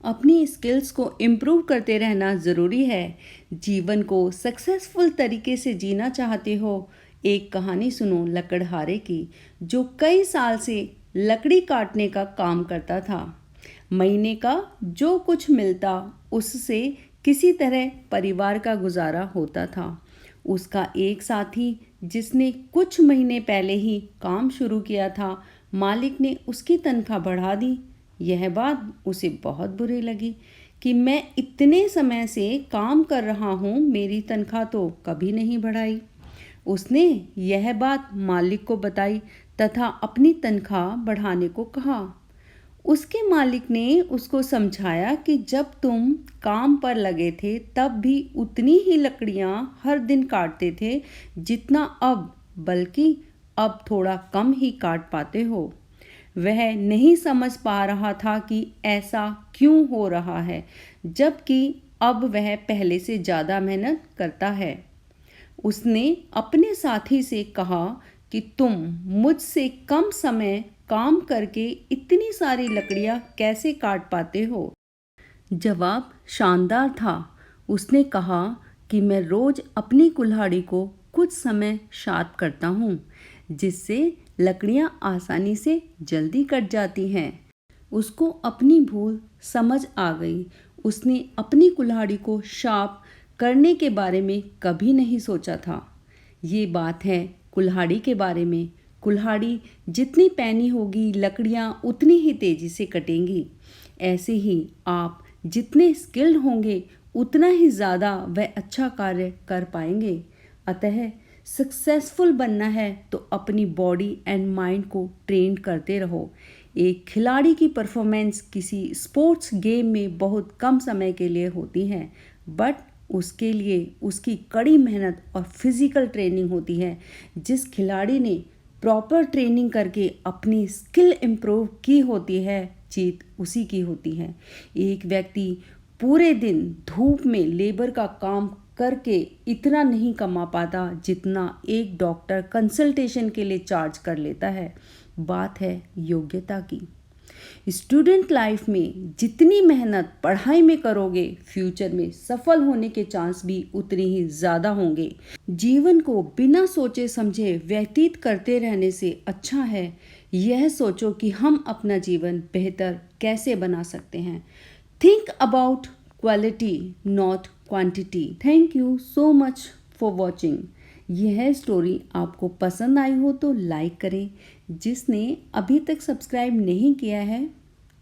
अपनी स्किल्स को इम्प्रूव करते रहना ज़रूरी है। जीवन को सक्सेसफुल तरीके से जीना चाहते हो, एक कहानी सुनो लकड़हारे की, जो कई साल से लकड़ी काटने का काम करता था। महीने का जो कुछ मिलता उससे किसी तरह परिवार का गुजारा होता था। उसका एक साथी जिसने कुछ महीने पहले ही काम शुरू किया था, मालिक ने उसकी तनख्वाह बढ़ा दी। यह बात उसे बहुत बुरी लगी कि मैं इतने समय से काम कर रहा हूँ, मेरी तनख्वाह तो कभी नहीं बढ़ाई। उसने यह बात मालिक को बताई तथा अपनी तनख्वाह बढ़ाने को कहा। उसके मालिक ने उसको समझाया कि जब तुम काम पर लगे थे तब भी उतनी ही लकड़ियां हर दिन काटते थे जितना अब, बल्कि अब थोड़ा कम ही काट पाते हो। वह नहीं समझ पा रहा था कि ऐसा क्यों हो रहा है, जबकि अब वह पहले से ज़्यादा मेहनत करता है। उसने अपने साथी से कहा कि तुम मुझसे कम समय काम करके इतनी सारी लकड़ियां कैसे काट पाते हो। जवाब शानदार था। उसने कहा कि मैं रोज अपनी कुल्हाड़ी को कुछ समय शार्प करता हूँ, जिससे लकड़ियाँ आसानी से जल्दी कट जाती हैं। उसको अपनी भूल समझ आ गई। उसने अपनी कुल्हाड़ी को शार्प करने के बारे में कभी नहीं सोचा था। ये बात है कुल्हाड़ी के बारे में। कुल्हाड़ी जितनी पैनी होगी, लकड़ियाँ उतनी ही तेजी से कटेंगी। ऐसे ही आप जितने स्किल्ड होंगे, उतना ही ज़्यादा वह अच्छा कार्य कर पाएंगे। अतः सक्सेसफुल बनना है तो अपनी बॉडी एंड माइंड को ट्रेन करते रहो। एक खिलाड़ी की परफॉर्मेंस किसी स्पोर्ट्स गेम में बहुत कम समय के लिए होती है, बट उसके लिए उसकी कड़ी मेहनत और फिजिकल ट्रेनिंग होती है। जिस खिलाड़ी ने प्रॉपर ट्रेनिंग करके अपनी स्किल इम्प्रूव की होती है, जीत उसी की होती है। एक व्यक्ति पूरे दिन धूप में लेबर का काम करके इतना नहीं कमा पाता जितना एक डॉक्टर कंसल्टेशन के लिए चार्ज कर लेता है। बात है योग्यता की। स्टूडेंट लाइफ में जितनी मेहनत पढ़ाई में करोगे, फ्यूचर में सफल होने के चांस भी उतने ही ज़्यादा होंगे। जीवन को बिना सोचे समझे व्यतीत करते रहने से अच्छा है यह सोचो कि हम अपना जीवन बेहतर कैसे बना सकते हैं। Think about quality not quantity. Thank you so much for watching. यह स्टोरी आपको पसंद आई हो तो लाइक करें। जिसने अभी तक सब्सक्राइब नहीं किया है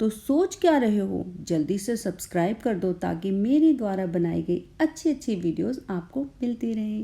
तो सोच क्या रहे हो, जल्दी से सब्सक्राइब कर दो ताकि मेरे द्वारा बनाई गई अच्छी अच्छी वीडियोस आपको मिलती रहें।